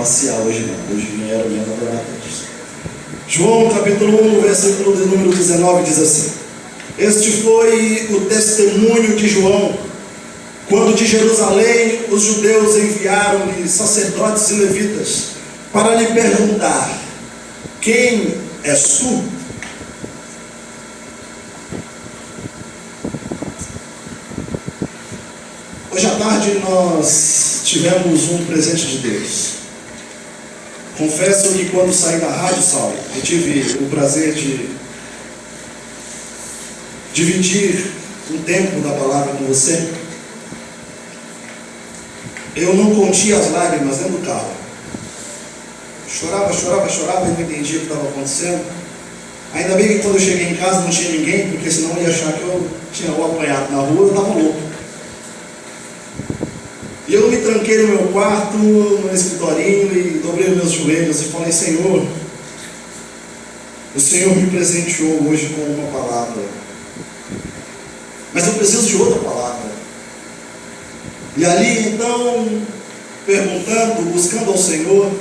passear hoje não, hoje vieram mesmo adorar a Deus. João capítulo 1, versículo de número 19 diz assim: este foi o testemunho de João, quando de Jerusalém os judeus enviaram-lhe sacerdotes e levitas para lhe perguntar: quem és tu? Hoje à tarde nós tivemos um presente de Deus. Confesso que quando saí da Rádio Sal, eu tive o prazer de dividir um tempo da palavra com você. Eu não contia as lágrimas dentro do carro. Chorava e não entendia o que estava acontecendo. Ainda bem que quando eu cheguei em casa não tinha ninguém, porque senão eu ia achar que eu tinha apanhado na rua, eu estava louco. E eu me tranquei no meu quarto, no escritorinho, e dobrei os meus joelhos e falei: Senhor, o Senhor me presenteou hoje com uma palavra, mas eu preciso de outra palavra. E ali então, perguntando, buscando ao Senhor,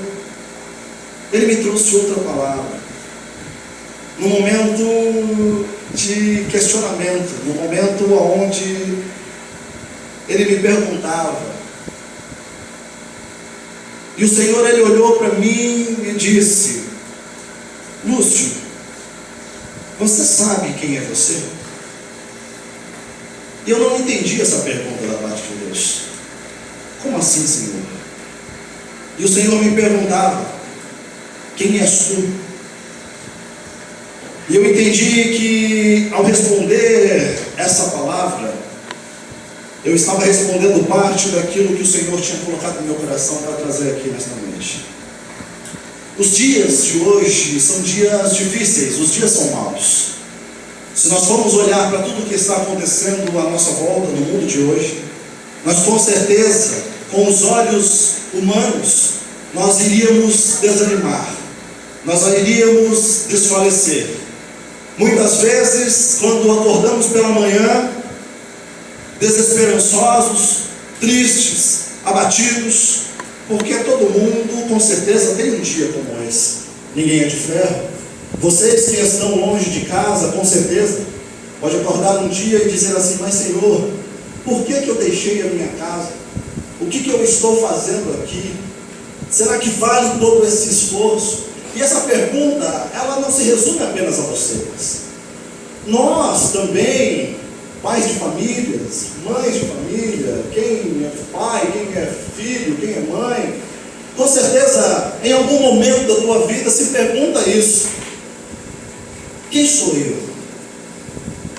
Ele me trouxe outra palavra. No momento de questionamento, no momento onde Ele me perguntava. E o Senhor, Ele olhou para mim e disse: Lúcio, você sabe quem é você? E eu não entendi essa pergunta da parte de Deus. Como assim, Senhor? E o Senhor me perguntava: quem és tu? E eu entendi que ao responder essa palavra, eu estava respondendo parte daquilo que o Senhor tinha colocado no meu coração para trazer aqui nesta noite. Os dias de hoje são dias difíceis, os dias são maus. Se nós formos olhar para tudo o que está acontecendo à nossa volta no mundo de hoje, nós com certeza, com os olhos humanos, nós iríamos desanimar, nós iríamos desfalecer. Muitas vezes, quando acordamos pela manhã, desesperançosos, tristes, abatidos, porque todo mundo com certeza tem um dia como esse. Ninguém é de ferro. Vocês que estão longe de casa, com certeza, pode acordar um dia e dizer assim: mas Senhor, por que eu deixei a minha casa? O que eu estou fazendo aqui? Será que vale todo esse esforço? E essa pergunta, ela não se resume apenas a vocês. Nós também, pais de famílias, mães de família, quem é pai, quem é filho, quem é mãe, com certeza, em algum momento da tua vida se pergunta isso: quem sou eu?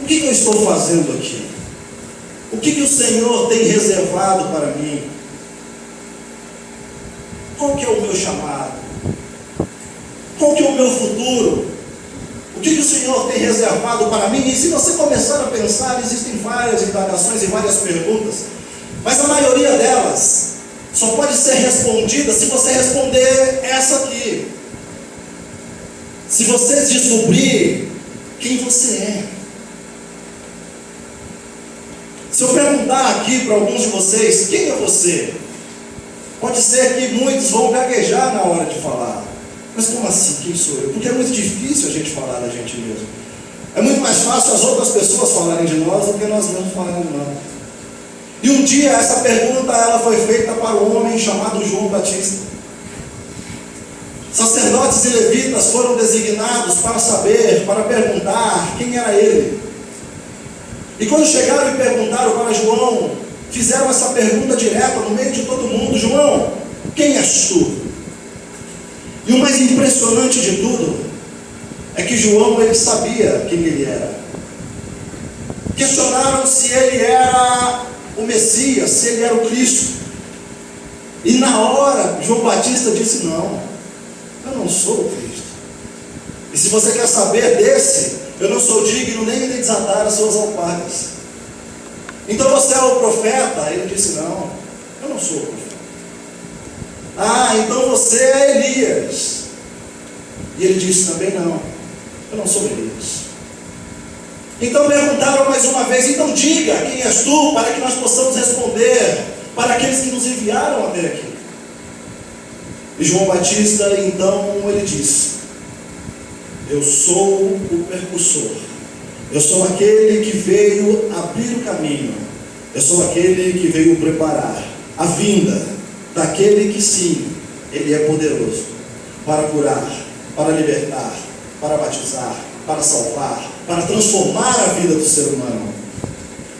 O que eu estou fazendo aqui? O que o Senhor tem reservado para mim? Qual que é o meu chamado? Qual que é o meu futuro? O que o Senhor tem reservado para mim? E se você começar a pensar, existem várias indagações e várias perguntas, mas a maioria delas só pode ser respondida se você responder essa aqui. Se você descobrir quem você é. Se eu perguntar aqui para alguns de vocês: quem é você? Pode ser que muitos vão gaguejar na hora de falar. Mas como assim, quem sou eu? Porque é muito difícil a gente falar da gente mesmo. É muito mais fácil as outras pessoas falarem de nós do que nós mesmos falarem de nós. E um dia essa pergunta ela foi feita para um homem chamado João Batista. Sacerdotes e levitas foram designados para saber, para perguntar quem era ele. E quando chegaram e perguntaram para João, fizeram essa pergunta direta no meio de todo mundo: João, quem és tu? E o mais impressionante de tudo é que João, ele sabia quem ele era. Questionaram se ele era o Messias, se ele era o Cristo. E na hora, João Batista disse: não, eu não sou o Cristo. E se você quer saber desse, eu não sou digno nem de desatar as suas alpargas. Então você é o profeta? Ele disse: não, eu não sou o profeta. Ah, então você é Elias. E ele disse também: não, eu não sou Elias. Então perguntaram mais uma vez: então diga quem és tu, para que nós possamos responder para aqueles que nos enviaram até aqui. E João Batista, então, ele diz: eu sou o percussor, eu sou aquele que veio abrir o caminho, eu sou aquele que veio preparar a vinda daquele que sim, ele é poderoso para curar, para libertar, para batizar, para salvar, para transformar a vida do ser humano.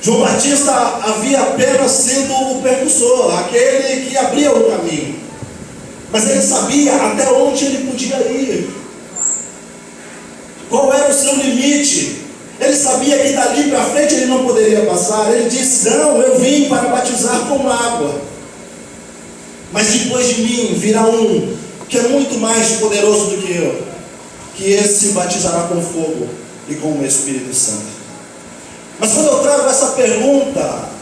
João Batista havia apenas sido o percussor, aquele que abria o caminho, mas ele sabia até onde ele podia ir, qual era o seu limite. Ele sabia que dali para frente ele não poderia passar. Ele disse: não, eu vim para batizar com água, mas depois de mim virá um que é muito mais poderoso do que eu, que esse batizará com fogo e com o Espírito Santo. Mas quando eu trago essa pergunta,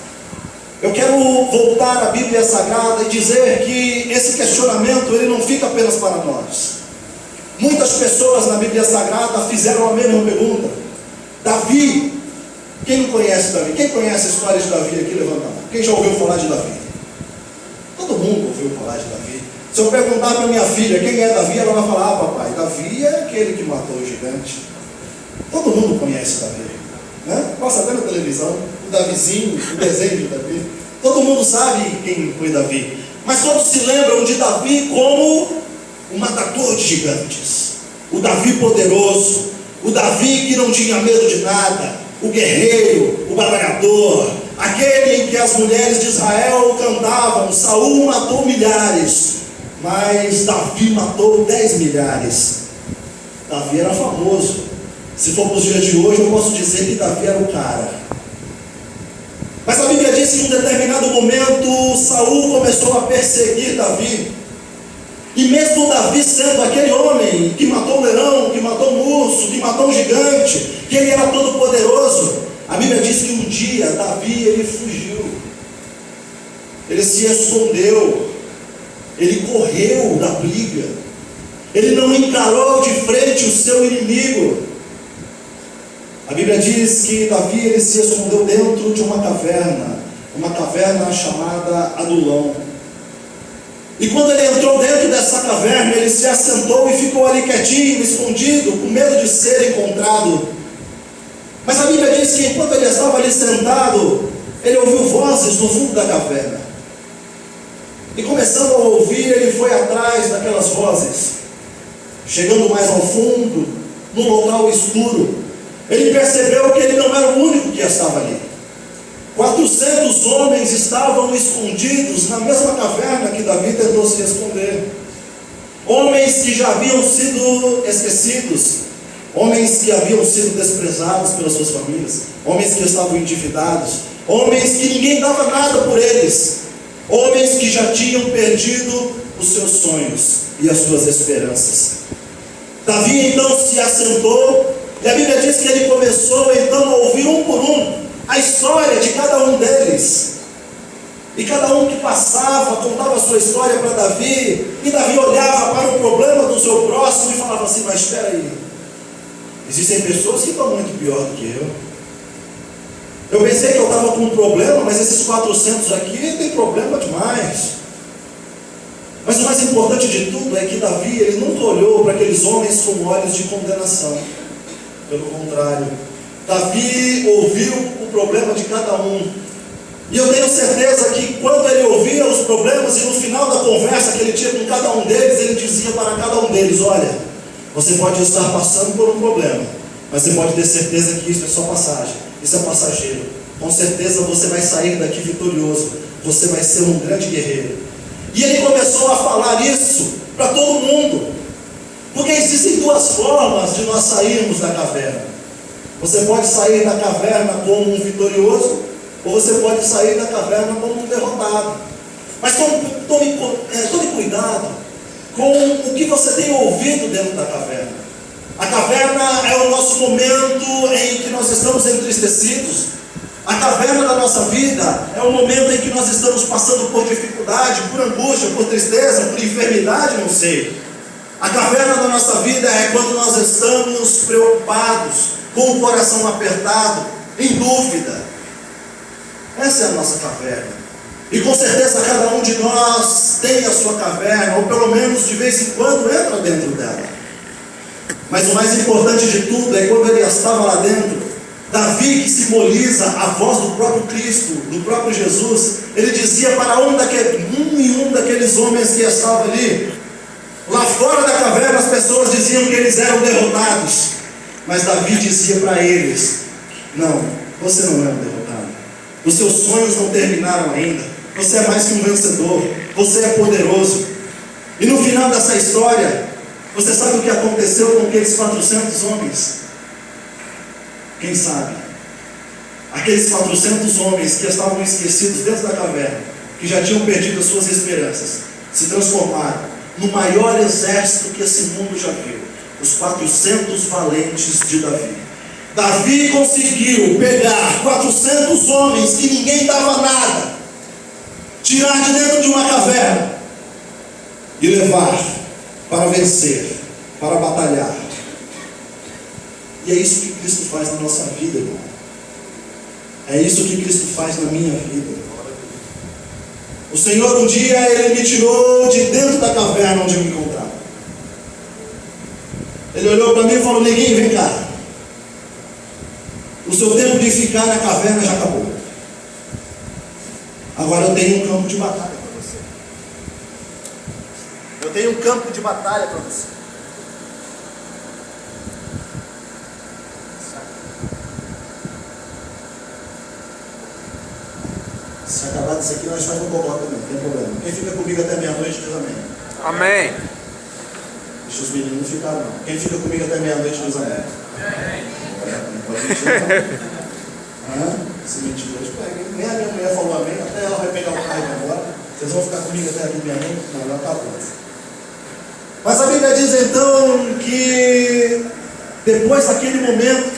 eu quero voltar à Bíblia Sagrada e dizer que esse questionamento ele não fica apenas para nós. Muitas pessoas na Bíblia Sagrada fizeram a mesma pergunta. Davi, quem não conhece Davi? Quem conhece a história de Davi aqui? Levanta a mão. Quem já ouviu falar de Davi? Todo mundo ouviu falar de Davi. Se eu perguntar para minha filha quem é Davi, ela vai falar: ah, papai, Davi é aquele que matou o gigante. Todo mundo conhece Davi, né? Passa até na televisão, o Davizinho, o desenho de Davi. Todo mundo sabe quem foi Davi. Mas todos se lembram de Davi como o matador de gigantes, o Davi poderoso, o Davi que não tinha medo de nada, o guerreiro, o batalhador, aquele em que as mulheres de Israel cantavam: Saul matou milhares, mas Davi matou 10 milhares. Davi era famoso. Se for para os dias de hoje, eu posso dizer que Davi era o cara. Mas a Bíblia diz que em um determinado momento Saul começou a perseguir Davi. E mesmo Davi sendo aquele homem que matou um leão, que matou um urso, que matou um gigante, que ele era todo poderoso, a Bíblia diz que um dia Davi ele fugiu, ele se escondeu, ele correu da briga, ele não encarou de frente o seu inimigo. A Bíblia diz que Davi ele se escondeu dentro de uma caverna chamada Adulão. E quando ele entrou dentro dessa caverna, ele se assentou e ficou ali quietinho, escondido, com medo de ser encontrado. Mas a Bíblia diz que enquanto ele estava ali sentado, ele ouviu vozes no fundo da caverna. E começando a ouvir, ele foi atrás daquelas vozes. Chegando mais ao fundo, num local escuro, ele percebeu que ele não era o único que estava ali. 400 homens estavam escondidos na mesma caverna que Davi tentou se esconder. Homens que já haviam sido esquecidos, homens que haviam sido desprezados pelas suas famílias, homens que estavam endividados, homens que ninguém dava nada por eles, homens que já tinham perdido os seus sonhos e as suas esperanças. Davi então se assentou, e a Bíblia diz que ele começou então a ouvir um por um a história de cada um deles. E cada um que passava contava a sua história para Davi, e Davi olhava para o problema do seu próximo e falava assim: mas espera aí, existem pessoas que estão muito pior do que eu pensei que eu estava com um problema, mas esses 400 aqui tem problema demais. Mas o mais importante de tudo é que Davi ele nunca olhou para aqueles homens com olhos de condenação. Pelo contrário, Davi ouviu o problema de cada um. E eu tenho certeza que quando ele ouvia os problemas e no final da conversa que ele tinha com cada um deles, ele dizia para cada um deles: olha, você pode estar passando por um problema, mas você pode ter certeza que isso é só passagem, isso é passageiro. Com certeza você vai sair daqui vitorioso, você vai ser um grande guerreiro. E ele começou a falar isso para todo mundo, porque existem duas formas de nós sairmos da caverna. Você pode sair da caverna como um vitorioso, ou você pode sair da caverna como um derrotado. Mas tome cuidado com o que você tem ouvido dentro da caverna. A caverna é o nosso momento em que nós estamos entristecidos. A caverna da nossa vida é o momento em que nós estamos passando por dificuldade, por angústia, por tristeza, por enfermidade, não sei. A caverna da nossa vida é quando nós estamos preocupados, com o coração apertado, em dúvida. Essa é a nossa caverna. E com certeza cada um de nós tem a sua caverna, ou pelo menos de vez em quando entra dentro dela. Mas o mais importante de tudo é quando ele estava lá dentro, Davi, que simboliza a voz do próprio Cristo, do próprio Jesus, ele dizia para um daqueles homens que estavam ali, lá fora da caverna as pessoas diziam que eles eram derrotados, mas Davi dizia para eles: não, você não é um derrotado, os seus sonhos não terminaram ainda, você é mais que um vencedor, você é poderoso. E no final dessa história, você sabe o que aconteceu com aqueles 400 homens? Quem sabe? Aqueles 400 homens que estavam esquecidos dentro da caverna, que já tinham perdido as suas esperanças, se transformaram no maior exército que esse mundo já viu, os 400 valentes de Davi. Davi conseguiu pegar 400 homens que ninguém dava nada, tirar de dentro de uma caverna e levar para vencer, para batalhar. E é isso que Cristo faz na nossa vida, irmão. É isso que Cristo faz na minha vida. O Senhor um dia, Ele me tirou de dentro da caverna onde eu me encontrava. Ele olhou para mim e falou: neguinho, vem cá. O seu tempo de ficar na caverna já acabou. Agora eu tenho um campo de batalha para você. Eu tenho um campo de batalha para você. Se acabar disso aqui, nós fazemos um cocó também, não tem problema. Quem fica comigo até meia-noite, diz amém. Amém. Deixa os meninos não ficaram, não. Quem fica comigo até meia-noite, diz amém. Amém. Não pode mentir, não. Se mentir hoje, pega. Nem a minha mulher falou amém, até ela vai pegar o carro e vai embora. Vocês vão ficar comigo até aqui meia-noite? Não, já acabou. Mas a Bíblia diz então que depois daquele momento,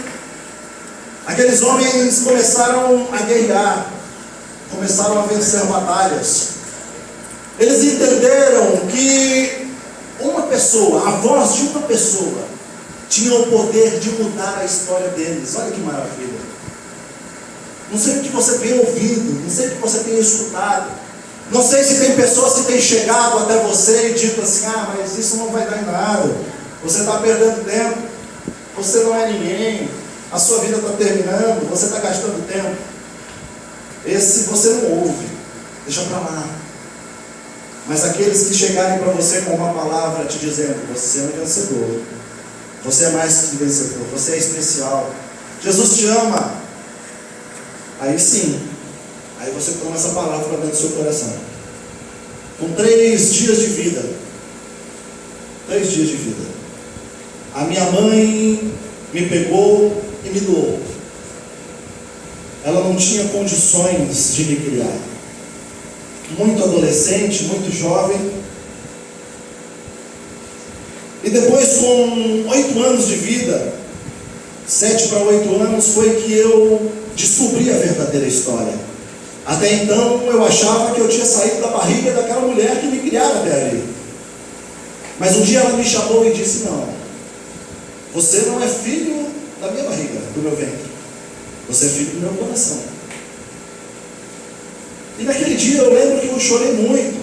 aqueles homens começaram a guerrear, começaram a vencer batalhas. Eles entenderam que uma pessoa, a voz de uma pessoa, tinha o poder de mudar a história deles. Olha que maravilha. Não sei o que você tem ouvido, não sei o que você tem escutado, não sei se tem pessoas que têm chegado até você e dito assim: ah, mas isso não vai dar em nada, você está perdendo tempo, você não é ninguém, a sua vida está terminando, você está gastando tempo. Esse você não ouve, deixa para lá. Mas aqueles que chegarem para você com uma palavra te dizendo: você é um vencedor, você é mais que vencedor, você é especial, Jesus te ama, aí sim, aí você toma essa palavra para dentro do seu coração. Com 3 dias de vida, 3 dias de vida, a minha mãe me pegou e me doou. Ela não tinha condições de me criar. Muito adolescente, muito jovem. E depois, com 8 anos de vida, 7 para 8 anos, foi que eu descobri a verdadeira história. Até então, eu achava que eu tinha saído da barriga daquela mulher que me criara até ali. Mas um dia ela me chamou e disse: não, você não é filho da minha barriga, do meu ventre. Você é filho do meu coração. E naquele dia eu lembro que eu chorei muito,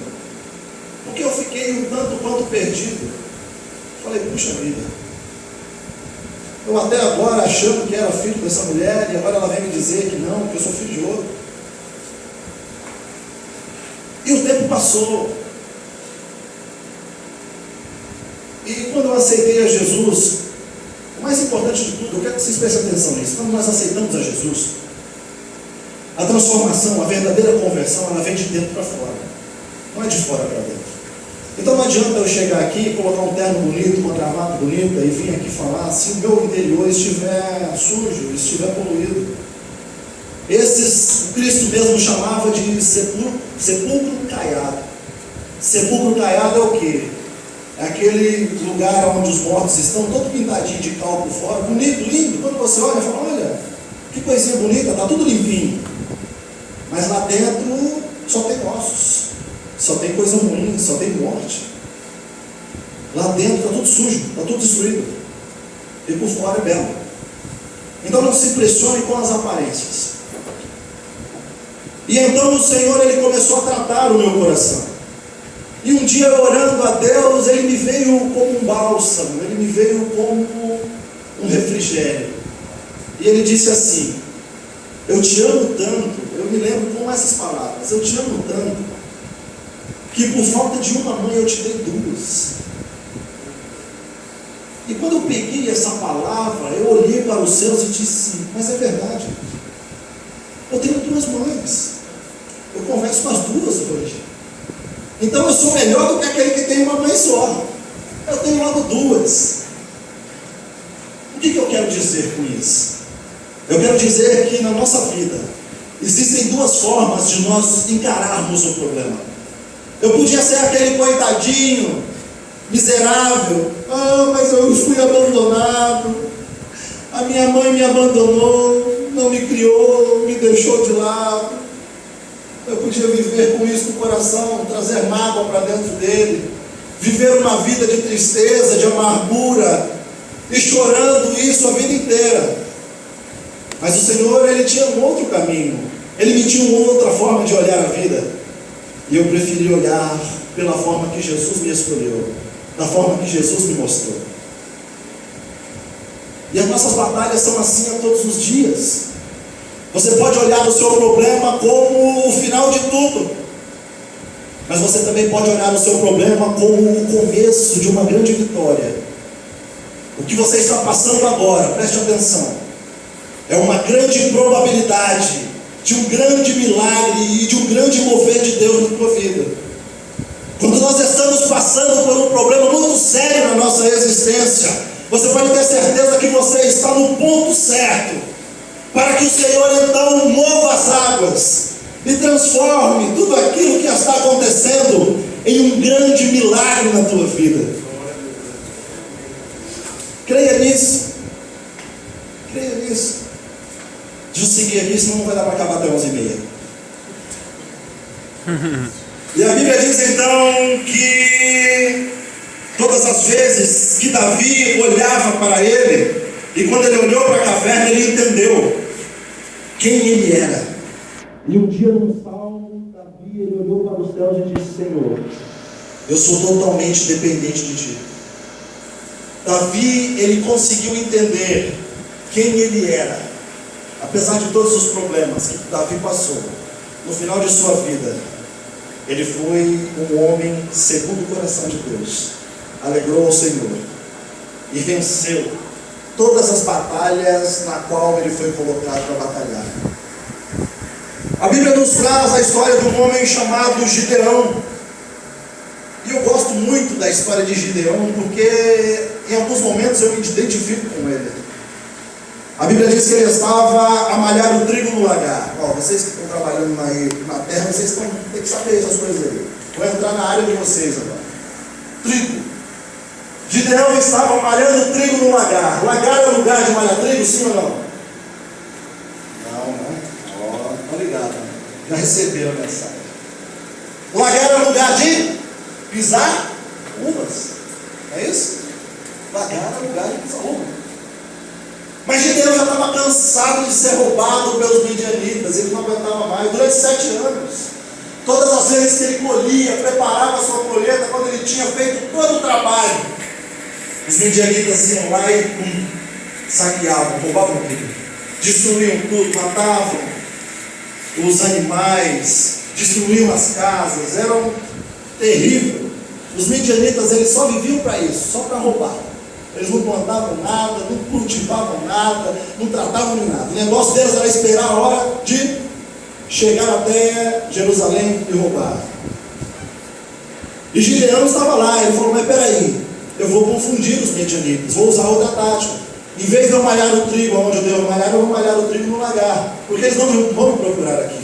porque eu fiquei um tanto quanto perdido. Falei: puxa vida, eu até agora achando que era filho dessa mulher, e agora ela vem me dizer que não, que eu sou filho de outro. E o tempo passou. E quando eu aceitei a Jesus, o mais importante de tudo, eu quero que vocês prestem atenção nisso. Quando nós aceitamos a Jesus, a transformação, a verdadeira conversão, ela vem de dentro para fora, não é de fora para dentro. Então não adianta eu chegar aqui, colocar um terno bonito, uma gravata bonita e vir aqui falar se o meu interior estiver sujo, estiver poluído. Esses, Cristo mesmo chamava de sepulcro caiado. Sepulcro caiado é o quê? É aquele lugar onde os mortos estão todo pintadinho de cal por fora, bonito, lindo. Quando você olha, fala: olha, que coisinha bonita, está tudo limpinho. Mas lá dentro só tem ossos, só tem coisa ruim, só tem morte. Lá dentro está tudo sujo, está tudo destruído. E por fora é belo. Então não se impressione com as aparências. E então o Senhor, Ele começou a tratar o meu coração. E um dia, orando a Deus, Ele me veio como um bálsamo, Ele me veio como um refrigério. E Ele disse assim: eu te amo tanto, eu me lembro com essas palavras, eu te amo tanto, que por falta de uma mãe eu te dei duas. E quando eu peguei essa palavra, eu olhei para os céus e disse: mas é verdade, eu tenho duas mães, eu converso com as duas hoje. Então eu sou melhor do que aquele que tem uma mãe só. Eu tenho logo duas. O que eu quero dizer com isso? Eu quero dizer que na nossa vida existem duas formas de nós encararmos o problema. Eu podia ser aquele coitadinho, miserável. Mas eu fui abandonado. A minha mãe me abandonou, não me criou, me deixou de lado. Eu podia viver com isso no coração, trazer mágoa para dentro dele, viver uma vida de tristeza, de amargura, e chorando isso a vida inteira. Mas o Senhor, Ele tinha um outro caminho, Ele me tinha uma outra forma de olhar a vida, e eu preferi olhar pela forma que Jesus me escolheu, da forma que Jesus me mostrou. E as nossas batalhas são assim a todos os dias. Você pode olhar o seu problema como o final de tudo, mas você também pode olhar o seu problema como o começo de uma grande vitória. O que você está passando agora, preste atenção, é uma grande probabilidade de um grande milagre e de um grande mover de Deus na tua vida. Quando nós estamos passando por um problema muito sério na nossa existência, você pode ter certeza que você está no ponto certo, para que o Senhor então mova as águas e transforme tudo aquilo que está acontecendo em um grande milagre na tua vida. Creia nisso. Creia nisso. Deixa eu seguir aqui, senão não vai dar para acabar até 11h30. E a Bíblia diz então que todas as vezes que Davi olhava para ele, e quando ele olhou para a caverna, ele entendeu quem ele era. E um dia num salmo, Davi, ele olhou para os céus e disse: Senhor, eu sou totalmente dependente de Ti. Davi, ele conseguiu entender quem ele era. Apesar de todos os problemas que Davi passou, no final de sua vida, ele foi um homem segundo o coração de Deus. Alegrou ao Senhor e venceu todas as batalhas na qual ele foi colocado para batalhar. A Bíblia nos traz a história de um homem chamado Gideão. E eu gosto muito da história de Gideão, porque em alguns momentos eu me identifico com ele. A Bíblia diz que ele estava a malhar o trigo no lagar. Vocês que estão trabalhando na terra, vocês têm que saber essas coisas aí. Vou entrar na área de vocês agora. Trigo. Gideão estava malhando trigo no lagar. Lagar é lugar de malhar trigo, sim ou não? Não, né? Estão ligados. Já receberam a mensagem. Lagar é lugar de pisar uvas. É isso? Lagar é lugar de pisar uvas. Mas Gideão já estava cansado de ser roubado pelos midianitas. Ele não aguentava mais. Durante 7 anos, todas as vezes que ele colhia, preparava a sua colheita, quando ele tinha feito todo o trabalho, os midianitas iam lá e saqueavam, roubavam tudo, destruíam tudo, matavam os animais, destruíam as casas, eram terríveis. Os midianitas, eles só viviam para isso, só para roubar. Eles não plantavam nada, não cultivavam nada, não tratavam de nada. O negócio deles era esperar a hora de chegar até Jerusalém e roubar. E Gideão estava lá, ele falou: mas peraí, eu vou confundir os midianitas, vou usar outra tática. Em vez de eu malhar o trigo onde eu devo malhar, eu vou malhar o trigo no lagar, porque eles não vão me procurar aqui.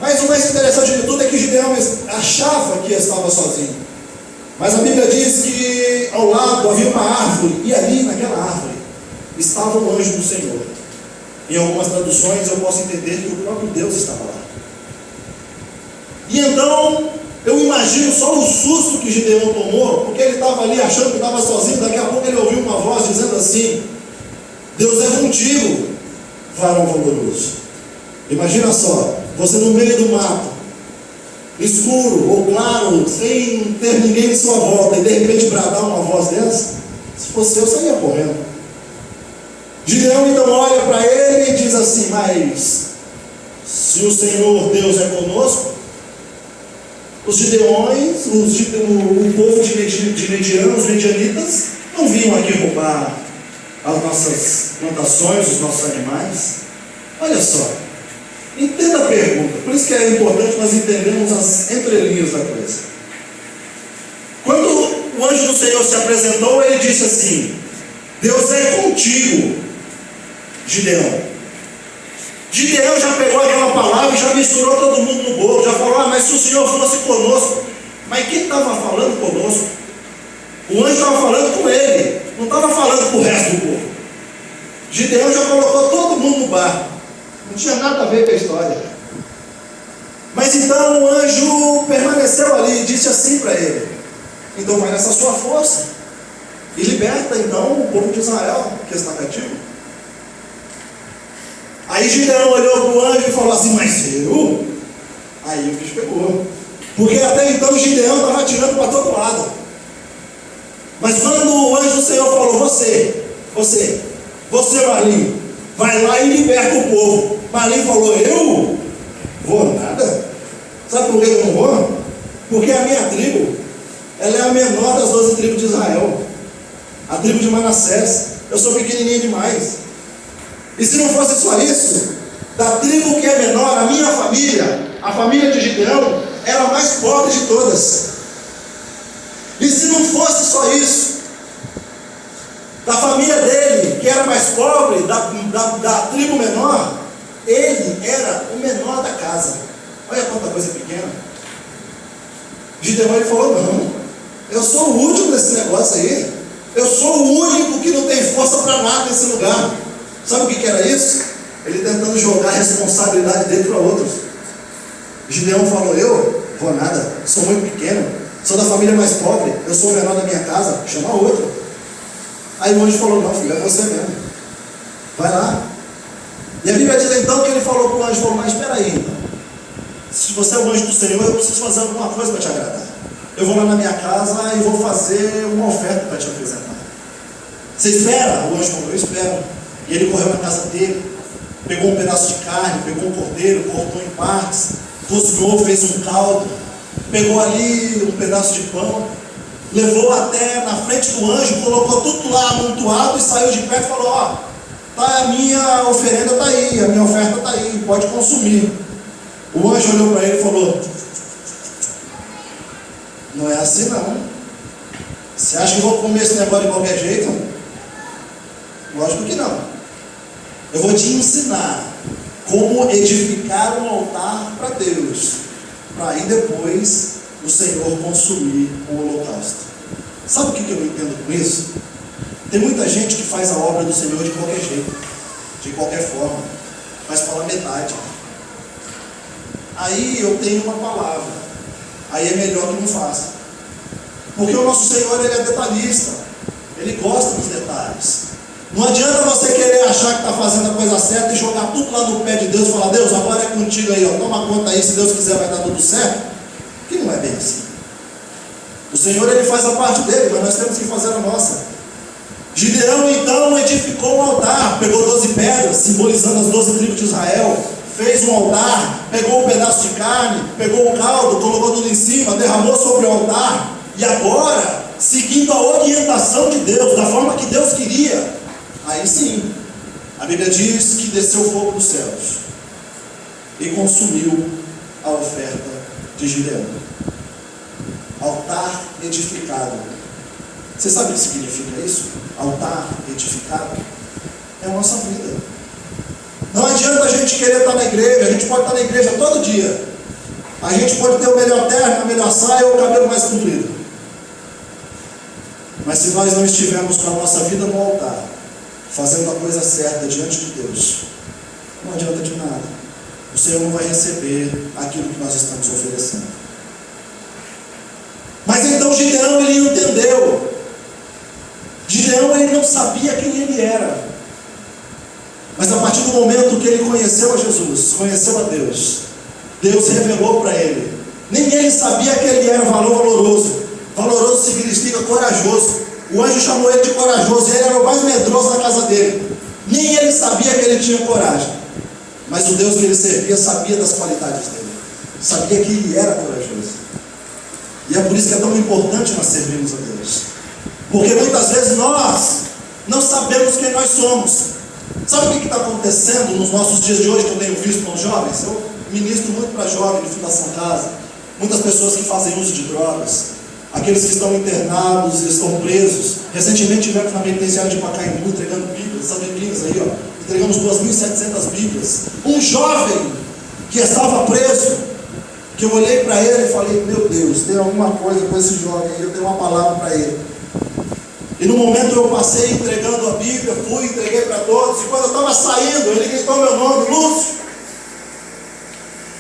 Mas o mais interessante de tudo é que Gideão achava que estava sozinho. Mas a Bíblia diz que ao lado havia uma árvore, e ali naquela árvore estava o anjo do Senhor. Em algumas traduções eu posso entender que o próprio Deus estava lá. E então eu imagino só o susto que Gideão tomou, porque ele estava ali achando que estava sozinho. Daqui a pouco ele ouviu uma voz dizendo assim: Deus é contigo, varão valoroso. Imagina só, você no meio do mato, escuro ou claro, sem ter ninguém em sua volta, e de repente bradar uma voz dessa. Se fosse eu, saía correndo. Gideão então olha para ele e diz assim: mas se o Senhor Deus é conosco, os gideões, o povo de Midian, os medianitas, não vinham aqui roubar as nossas plantações, os nossos animais. Olha só, entenda a pergunta. Por isso que é importante nós entendermos as entrelinhas da coisa. Quando o anjo do Senhor se apresentou, ele disse assim: Deus é contigo, Gideão. Gideão já pegou aquela palavra e já misturou todo mundo no bolo, já falou: mas se o Senhor fosse conosco. Mas quem estava falando conosco? O anjo estava falando com ele, não estava falando com o resto do povo. Gideão já colocou todo mundo no barco, não tinha nada a ver com a história. Mas então o anjo permaneceu ali e disse assim para ele: então vai nessa sua força e liberta então o povo de Israel que está cativo. Aí Gideão olhou para o anjo e falou assim: mas eu? Aí o bicho pegou, porque até então Gideão estava atirando para todo lado. Mas quando o anjo do Senhor falou: você Marlim, vai lá e liberta o povo. Marlim falou: eu? Vou nada. Sabe por que eu não vou? Porque a minha tribo, ela é a menor das 12 tribos de Israel, a tribo de Manassés. Eu sou pequenininho demais. E se não fosse só isso, da tribo que é menor, a minha família, a família de Gideão, era a mais pobre de todas. E se não fosse só isso, da família dele, que era mais pobre, da tribo menor, ele era o menor da casa. Olha quanta coisa pequena. Gideão ele falou: não, eu sou o último desse negócio aí. Eu sou o único que não tem força para nada nesse lugar. Sabe o que era isso? Ele tentando jogar a responsabilidade dele para outros. Gideão falou: eu? Vou nada, sou muito pequeno, sou da família mais pobre, eu sou o menor da minha casa, chama outro. Aí o anjo falou: não, filho, é você mesmo, vai lá. E a Bíblia diz então que ele falou para o anjo: mas espera aí, então. Se você é o anjo do Senhor, eu preciso fazer alguma coisa para te agradar. Eu vou lá na minha casa e vou fazer uma oferta para te apresentar. Você espera? O anjo falou: eu espero. E ele correu na casa dele, pegou um pedaço de carne, pegou um cordeiro, cortou em partes, cozinhou, fez um caldo, pegou ali um pedaço de pão, levou até na frente do anjo, colocou tudo lá amontoado e saiu de perto e falou: ó, tá, a minha oferenda está aí, a minha oferta está aí, pode consumir. O anjo olhou para ele e falou: não é assim não. Você acha que eu vou comer esse negócio de qualquer jeito? Lógico que não. Eu vou te ensinar como edificar um altar para Deus, para aí depois o Senhor consumir o holocausto. Sabe o que eu entendo com isso? Tem muita gente que faz a obra do Senhor de qualquer jeito, de qualquer forma, faz pela metade. Aí eu tenho uma palavra, aí é melhor que não faça, porque o nosso Senhor ele é detalhista, ele gosta dos detalhes. Não adianta você querer achar que está fazendo a coisa certa e jogar tudo lá no pé de Deus e falar: Deus, agora é contigo aí, ó, toma conta aí, se Deus quiser vai dar tudo certo. Que não é bem assim. O Senhor ele faz a parte dele, mas nós temos que fazer a nossa. Gideão então edificou um altar, pegou 12 pedras, simbolizando as 12 tribos de Israel, fez um altar, pegou um pedaço de carne, pegou um caldo, colocou tudo em cima, derramou sobre o altar, e agora, seguindo a orientação de Deus, da forma que Deus queria, aí sim, a Bíblia diz que desceu fogo dos céus e consumiu a oferta de Gideão. Altar edificado. Você sabe o que significa isso? Altar edificado é a nossa vida. Não adianta a gente querer estar na igreja. A gente pode estar na igreja todo dia, a gente pode ter o melhor terno, a melhor saia ou o cabelo mais comprido, mas se nós não estivermos com a nossa vida no altar, fazendo a coisa certa diante de Deus, não adianta de nada. O Senhor não vai receber aquilo que nós estamos oferecendo. Mas então Gideão ele entendeu. Gideão ele não sabia quem ele era, mas a partir do momento que ele conheceu a Jesus, conheceu a Deus, Deus revelou para ele. Nem ele sabia que ele era valoroso. Valoroso significa corajoso. O anjo chamou ele de corajoso, e ele era o mais medroso da casa dele. Nem ele sabia que ele tinha coragem. Mas o Deus que ele servia sabia das qualidades dele, sabia que ele era corajoso. E é por isso que é tão importante nós servirmos a Deus, porque muitas vezes nós não sabemos quem nós somos. Sabe o que está acontecendo nos nossos dias de hoje, que eu tenho visto com os jovens? Eu ministro muito para jovens de Fundação Casa. Muitas pessoas que fazem uso de drogas, aqueles que estão internados e estão presos. Recentemente tivemos na penitenciária de Pacaembu entregando Bíblias, essas Bíblias aí, ó. Entregamos 2.700 Bíblias. Um jovem que estava preso, que eu olhei para ele e falei: meu Deus, tem alguma coisa com esse jovem aí, eu tenho uma palavra para ele. E no momento eu passei entregando a Bíblia, fui, entreguei para todos, e quando eu estava saindo, ele gritou meu nome: Lúcio,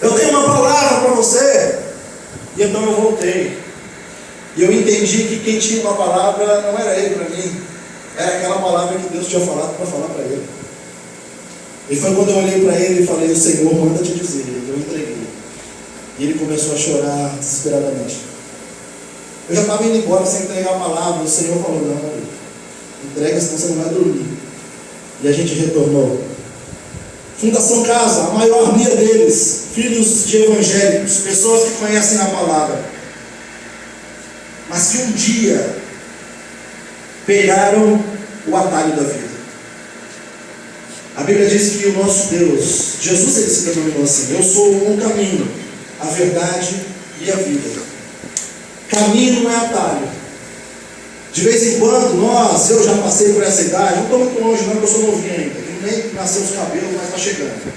eu tenho uma palavra para você. E então eu voltei, e eu entendi que quem tinha uma palavra não era ele para mim, era aquela palavra que Deus tinha falado para falar para ele. E foi quando eu olhei para ele e falei: o Senhor manda te dizer. E eu entreguei. E ele começou a chorar desesperadamente. Eu já estava indo embora sem entregar a palavra. O Senhor falou: não, entrega, senão você não vai dormir. E a gente retornou. Fundação Casa, a maioria deles, filhos de evangélicos, pessoas que conhecem a palavra, mas que um dia pegaram o atalho da vida. A Bíblia diz que o nosso Deus, Jesus, ele se denominou assim: eu sou o caminho, a verdade e a vida. Caminho não é atalho. De vez em quando eu já passei por essa idade, não estou muito longe não, porque eu sou novinho ainda, nem nasceu os cabelos, mas está chegando.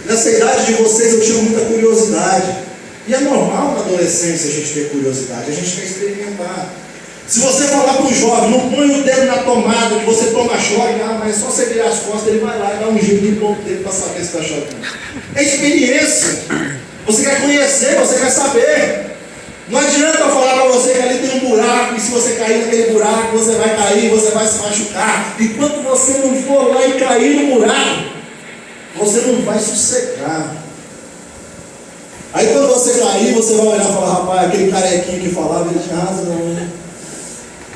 Nessa idade de vocês eu tinha muita curiosidade, e é normal na adolescência a gente ter curiosidade, a gente quer experimentar. Se você falar para um jovem: não põe o dedo na tomada que você toma choque, mas é só você virar as costas, ele vai lá e dá um giro de ponto dele para saber se está chocando. É experiência. Você quer conhecer, você quer saber. Não adianta falar para você que ali tem um buraco, e se você cair naquele buraco, você vai cair, você vai se machucar. Enquanto você não for lá e cair no buraco, você não vai sossegar. Aí quando você cair, você vai olhar e falar: rapaz, aquele carequinha que falava, ele tinha razão, né?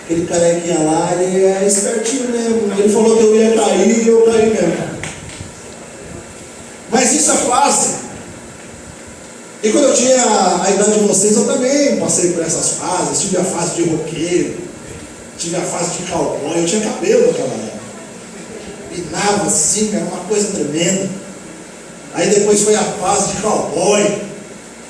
Aquele carequinha lá, ele é espertinho mesmo. Ele falou que eu ia cair e eu caí mesmo. Mas isso é fácil. E quando eu tinha a idade de vocês, eu também passei por essas fases. Tive a fase de roqueiro, tive a fase de cowboy. Eu tinha cabelo naquela época, pinava assim, era uma coisa tremenda. Aí depois foi a fase de cowboy,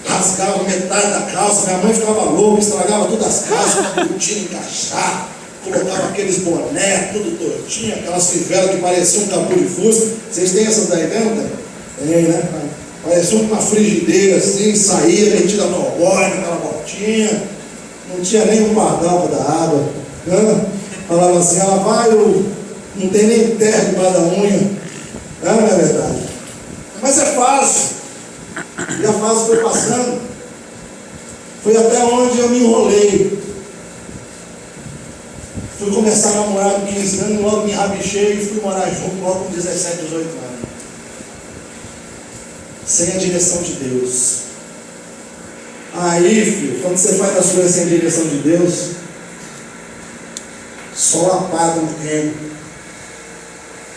rasgava metade da calça, minha mãe ficava louca, estragava todas as calças, para curtir, encaixar, colocava aqueles boné, tudo tortinho, aquelas fivelas que pareciam um capô de fusca. Vocês têm essas daí mesmo? Tem, né? Parecia uma frigideira assim, saía, metida no cowboy, naquela botinha, não tinha nem um pardal para dar água. Falava assim: ela vai, não tem nem terra debaixo da unha. Não é verdade? Mas é fácil. E a fase foi passando. Foi até onde eu me enrolei. Fui começar a namorar com 15 anos, logo me rabichei e fui morar junto logo com 17, 18 anos. Sem a direção de Deus. Aí, filho, quando você faz as coisas sem a direção de Deus, só lapada no tempo,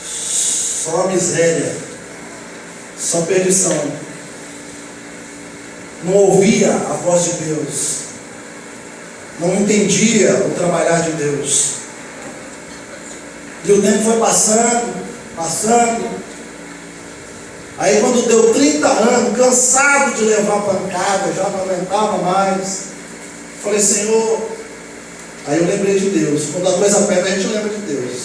só miséria, só perdição. Não ouvia a voz de Deus, não entendia o trabalhar de Deus. E o tempo foi passando. Aí quando deu 30 anos, cansado de levar pancada, já não aguentava mais, falei: Senhor. Aí eu lembrei de Deus. Quando a coisa aperta, a gente lembra de Deus.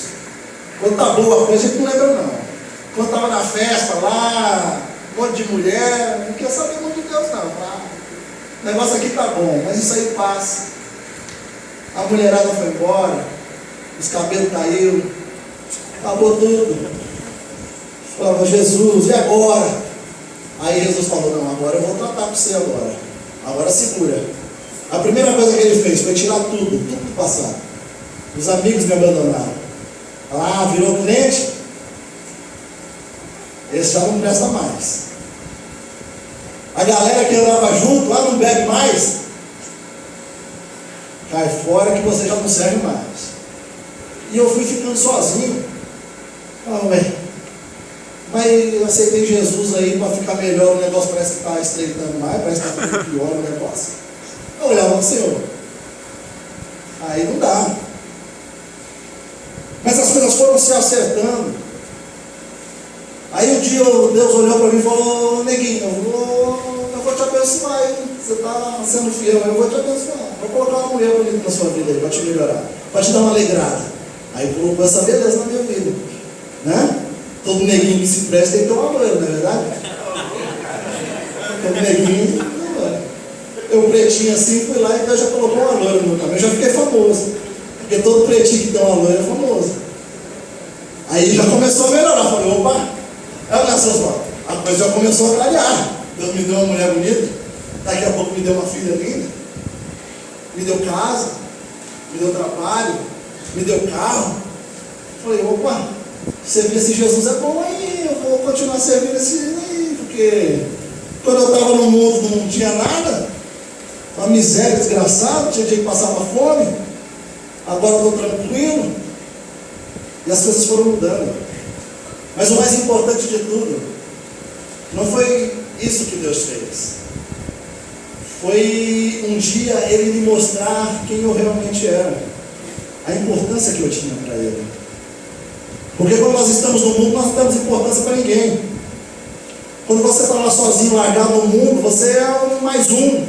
Quando está boa a coisa, a gente não lembra não. Quando estava na festa lá, um monte de mulher, não quer saber muito de Deus não. O negócio aqui está bom, mas isso aí passa. A mulherada foi embora, os cabelos caíram, acabou tudo. Falava: Jesus, e agora? Aí Jesus falou: não, agora eu vou tratar com você agora. Agora segura. A primeira coisa que ele fez foi tirar tudo do passado. Os amigos me abandonaram. Virou crente. esse já não presta mais. A galera que andava junto, lá não bebe mais, cai fora que você já não serve mais. E eu fui ficando sozinho. Mas eu aceitei Jesus aí para ficar melhor, o negócio parece que está estreitando mais, parece que está ficando pior o negócio. Eu olhava o Senhor. Aí não dá. Mas as coisas foram se acertando. Aí um dia Deus olhou para mim e falou: neguinho, eu vou te abençoar, hein? Você está sendo fiel, eu vou te abençoar. Vou colocar uma mulher bonita na sua vida aí, para te melhorar, para te dar uma alegrada. Aí colocou essa beleza na minha vida, né? Todo neguinho que se presta tem que ter uma loira, não é verdade? Todo neguinho, eu pretinho assim, fui lá e Deus já colocou uma loira no meu caminho. Eu já fiquei famoso, porque todo pretinho que tem uma loira é famoso. Aí já começou a melhorar. Falei: opa, olha só, a coisa já começou a clarear. Deus me deu uma mulher bonita, daqui a pouco me deu uma filha linda, me deu casa, me deu trabalho, me deu carro. Falei: opa, servir esse Jesus é bom aí, eu vou continuar servindo esse aí, porque quando eu estava no mundo não tinha nada, uma miséria desgraçada, tinha dia que passava fome, agora eu estou tranquilo, e as coisas foram mudando. Mas o mais importante de tudo, não foi isso que Deus fez, foi um dia Ele me mostrar quem eu realmente era, a importância que eu tinha para Ele. Porque quando nós estamos no mundo, nós não temos importância para ninguém. Quando você está lá sozinho, largado no mundo, você é um mais um.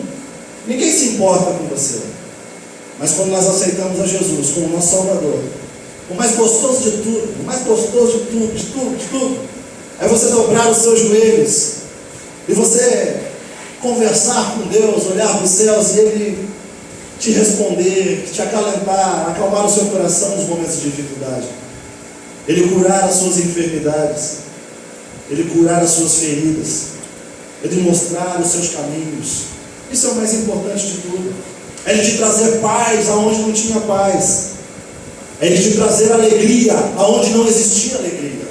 Ninguém se importa com você. Mas quando nós aceitamos a Jesus como nosso Salvador, o mais gostoso de tudo, o mais gostoso de tudo, é você dobrar os seus joelhos e você conversar com Deus, olhar para os céus e Ele te responder, te acalentar, acalmar o seu coração nos momentos de dificuldade. Ele curar as suas enfermidades, Ele curar as suas feridas, Ele mostrar os seus caminhos. Isso é o mais importante de tudo. É Ele te trazer paz aonde não tinha paz. É Ele te trazer alegria aonde não existia alegria.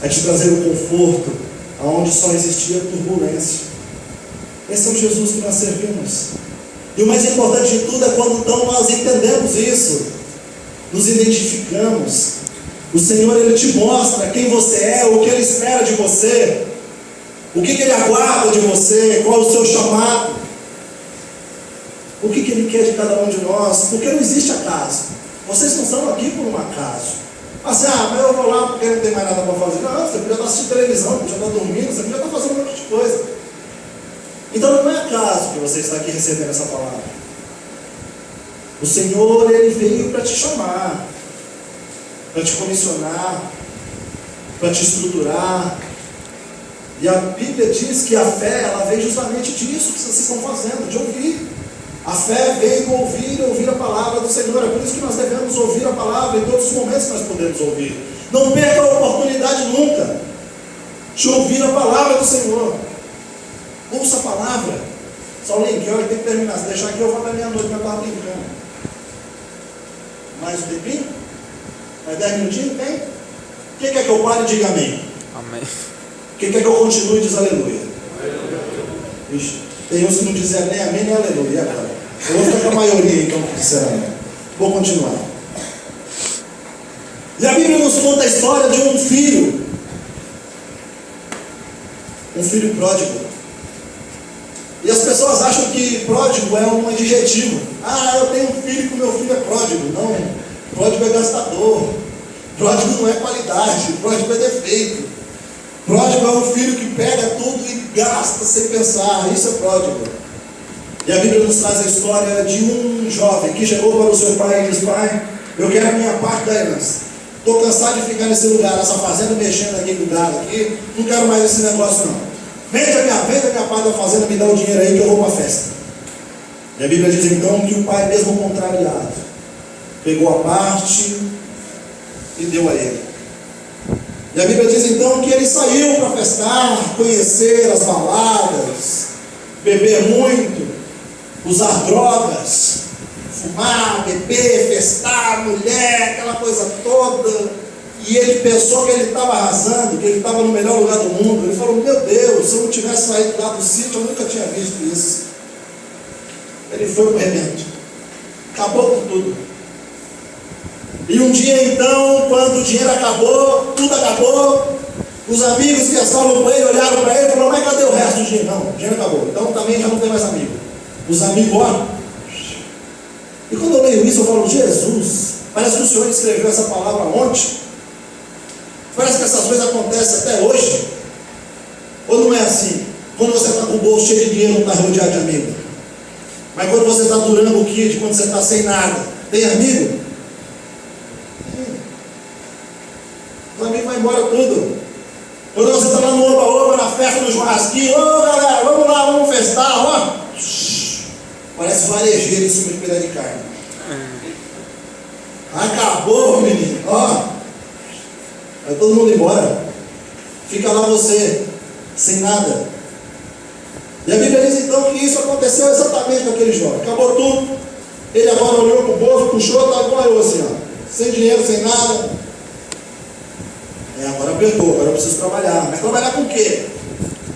É te trazer o conforto aonde só existia turbulência. Esse é o Jesus que nós servimos. E o mais importante de tudo é quando então nós entendemos isso, nos identificamos. O Senhor, Ele te mostra quem você é, o que Ele espera de você, o que Ele aguarda de você, qual é o seu chamado, o que Ele quer de cada um de nós, porque não existe acaso. Vocês não estão aqui por um acaso. Mas eu vou lá porque não tem mais nada para fazer. Não, você podia estar assistindo televisão, podia estar dormindo, você podia estar fazendo um monte de coisa. Então não é acaso que você está aqui recebendo essa palavra. O Senhor, Ele veio para te chamar, para te comissionar, para te estruturar. E a Bíblia diz que a fé, ela veio justamente disso que vocês estão fazendo, de ouvir. A fé veio do ouvir a palavra do Senhor. É por isso que nós devemos ouvir a palavra em todos os momentos que nós podemos ouvir. Não perca a oportunidade nunca de ouvir a palavra do Senhor. Ouça a palavra. Só o link, tem que terminar. Se deixar aqui eu vou até meia-noite, mas eu estava brincando. Mais um tempinho? Mais 10 minutinhos? Tem? Quem quer que eu pare e diga amém? Amém. Quem quer que eu continue e diz aleluia? Ixi, tem uns que não dizem nem amém nem aleluia. E agora? Eu vou ficar com a maioria então que disseram amém. Vou continuar. E a Bíblia nos conta a história de um filho pródigo. E as pessoas acham que pródigo é um adjetivo. Eu tenho um filho que o meu filho é pródigo. Não, pródigo é gastador. Pródigo não é qualidade, pródigo é defeito. Pródigo é um filho que pega tudo e gasta sem pensar. Isso é pródigo. E a Bíblia nos traz a história de um jovem que chegou para o seu pai e disse: pai, eu quero a minha parte da herança. Estou cansado de ficar nesse lugar, nessa fazenda, mexendo aqui no gado aqui. Não quero mais esse negócio não. Vende a minha parte da fazenda, me dá o dinheiro aí que eu vou para a festa. E a Bíblia diz então que o pai, mesmo contrariado, pegou a parte e deu a ele. E a Bíblia diz então que ele saiu para festar, conhecer as baladas, beber muito, usar drogas, fumar, beber, festar, mulher, aquela coisa toda. e ele pensou que ele estava arrasando, que ele estava no melhor lugar do mundo. Ele falou: meu Deus, se eu não tivesse saído lá do sítio, eu nunca tinha visto isso. Ele foi para o rebento, acabou com tudo. E um dia então, quando o dinheiro acabou, tudo acabou, os amigos que estavam com ele olharam para ele e falaram: mas cadê o resto do dinheiro? Não, o dinheiro acabou, então também já não tem mais amigo. Os amigos, ó. E quando eu leio isso, eu falo: Jesus, parece que o Senhor escreveu essa palavra ontem. Parece que essas coisas acontecem até hoje. Ou não é assim? Quando você está com o bolso cheio de dinheiro, não está rodeado de amigo. Mas quando você está durando o kit, quando você está sem nada, tem amigo? Os amigos vão embora tudo. Quando você está lá no oba-oba, na festa, no churrasquinho: ô galera, vamos lá, vamos festar, ó. Parece varejeiro em cima de pedaço de carne. Acabou, menino, ó. Vai todo mundo embora. Fica lá você, sem nada. E a Bíblia diz então que isso aconteceu exatamente com aquele jovem. Acabou tudo. Ele agora olhou para o bolso, puxou, está igual eu assim, ó. Sem dinheiro, sem nada. Agora apertou, agora eu preciso trabalhar. Mas trabalhar com o quê?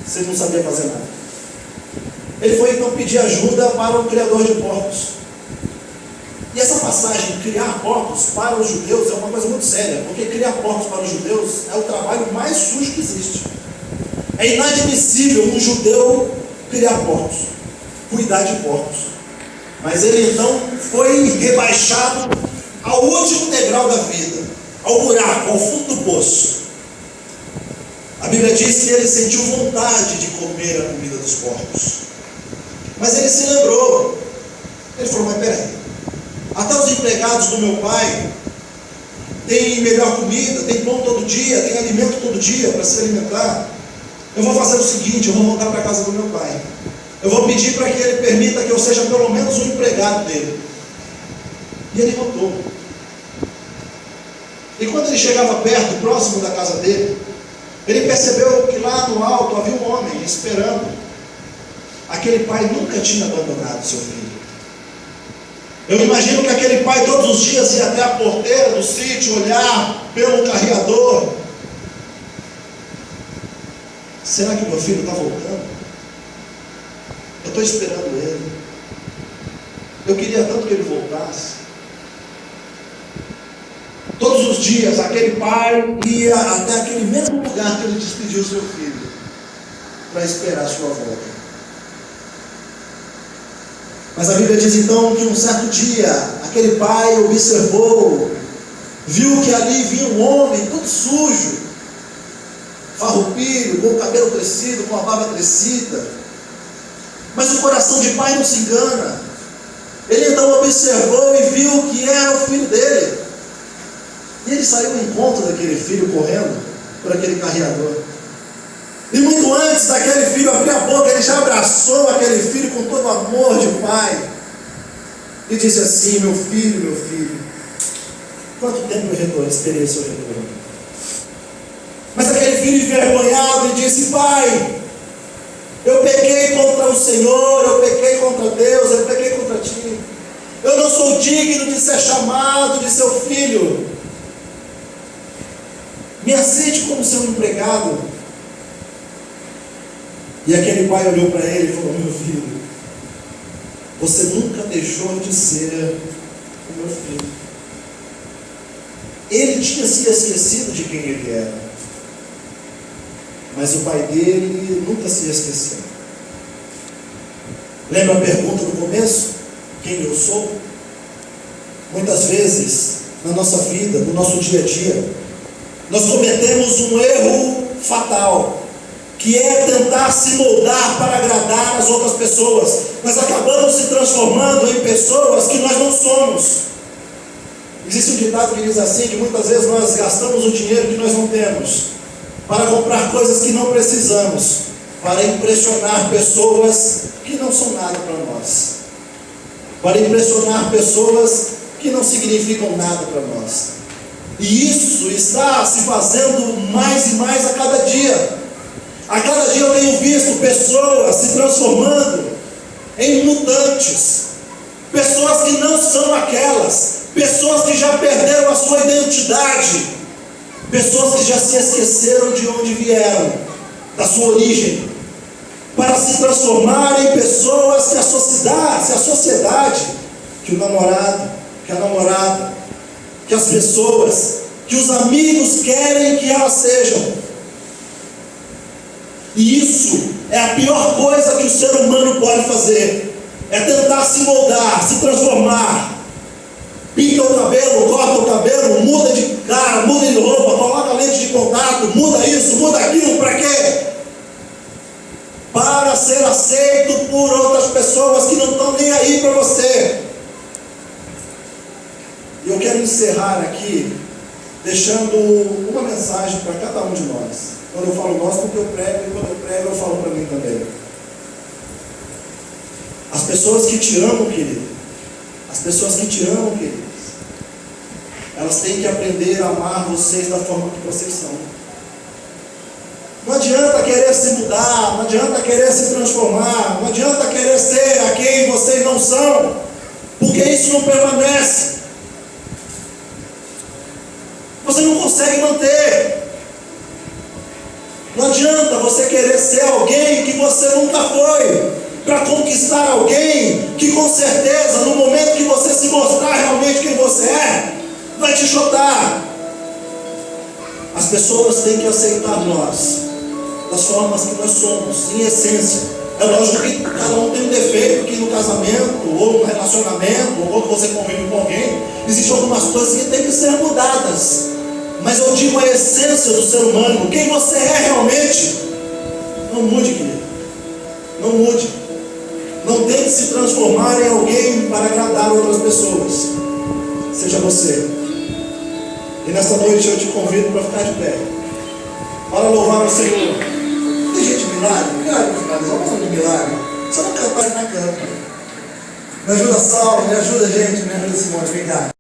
Você não sabia fazer nada. Ele foi então pedir ajuda para o criador de porcos. E essa passagem, criar porcos para os judeus, é uma coisa muito séria, porque criar porcos para os judeus é o trabalho mais sujo que existe. É inadmissível um judeu criar porcos, cuidar de porcos. Mas ele então foi rebaixado ao último degrau da vida, ao buraco, ao fundo do poço. A Bíblia diz que ele sentiu vontade de comer a comida dos porcos. Mas ele se lembrou. Ele falou: mas peraí, até os empregados do meu pai têm melhor comida, têm pão todo dia, têm alimento todo dia para se alimentar. Eu vou fazer o seguinte: eu vou voltar para a casa do meu pai. Eu vou pedir para que ele permita que eu seja pelo menos um empregado dele. E ele voltou. E quando ele chegava perto, próximo da casa dele, ele percebeu que lá no alto havia um homem esperando. Aquele pai nunca tinha abandonado seu filho. Eu imagino que aquele pai todos os dias ia até a porteira do sítio, olhar pelo carreador. Será que meu filho está voltando? Eu estou esperando ele. Eu queria tanto que ele voltasse. Todos os dias aquele pai ia até aquele mesmo lugar que ele despediu seu filho, para esperar a sua volta. Mas a Bíblia diz então que um certo dia, aquele pai observou, viu que ali vinha um homem todo sujo, farroupilho, com o cabelo crescido, com a barba crescida. Mas o coração de pai não se engana. Ele então observou e viu que era o filho dele. E ele saiu ao encontro daquele filho correndo por aquele carreador. E muito antes daquele filho abrir a boca, ele já abraçou aquele filho com todo o amor de pai. E disse assim: meu filho, quanto tempo eu esperei seu retorno? Mas aquele filho envergonhado e disse: pai, eu pequei contra o Senhor, eu pequei contra Deus, eu pequei contra ti. Eu não sou digno de ser chamado de seu filho. Me aceite como seu empregado. E aquele pai olhou para ele e falou: meu filho, você nunca deixou de ser o meu filho. Ele tinha se esquecido de quem ele era, mas o pai dele nunca se esqueceu. Lembra a pergunta do começo? Quem eu sou? Muitas vezes na nossa vida, no nosso dia a dia, nós cometemos um erro fatal, que é tentar se moldar para agradar as outras pessoas. Nós acabamos se transformando em pessoas que nós não somos. Existe um ditado que diz assim, que muitas vezes nós gastamos o dinheiro que nós não temos para comprar coisas que não precisamos, para impressionar pessoas que não são nada para nós, para impressionar pessoas que não significam nada para nós. E isso está se fazendo mais e mais a cada dia. A cada dia eu tenho visto pessoas se transformando em mutantes, pessoas que não são aquelas, pessoas que já perderam a sua identidade, pessoas que já se esqueceram de onde vieram, da sua origem, para se transformar em pessoas que a sociedade, que o namorado, que a namorada, que as pessoas, que os amigos querem que elas sejam. E isso é a pior coisa que o ser humano pode fazer, é tentar se moldar, se transformar. Pinta o cabelo, corta o cabelo, muda de cara, muda de roupa, coloca lente de contato, muda isso, muda aquilo, para quê? Para ser aceito por outras pessoas que não estão nem aí para você. E eu quero encerrar aqui deixando uma mensagem para cada um de nós. Quando eu falo nós, porque eu prego, e quando eu prego, eu falo para mim também. As pessoas que te amam, querido, as pessoas que te amam, queridos, elas têm que aprender a amar vocês da forma que vocês são. Não adianta querer se mudar, não adianta querer se transformar, não adianta querer ser a quem vocês não são, porque isso não permanece. Você não consegue manter. Não adianta você querer ser alguém que você nunca foi, para conquistar alguém que com certeza, no momento que você se mostrar realmente quem você é, vai te chocar. As pessoas têm que aceitar nós, das formas que nós somos, em essência. É lógico que cada um tem um defeito, que no casamento, ou no relacionamento, ou quando você convive com alguém, existem algumas coisas que têm que ser mudadas. Mas eu digo a essência do ser humano, quem você é realmente. Não mude, querido. Não mude. Não tente se transformar em alguém para agradar outras pessoas. Seja você. E nesta noite eu te convido para ficar de pé, para louvar o Senhor. Tem gente de milagre? Obrigado, meu finalizar. Vamos falar de milagre. Só não cantar na canta. Me ajuda, Saulo. Me ajuda, gente. Me ajuda, Simone. Vem cá.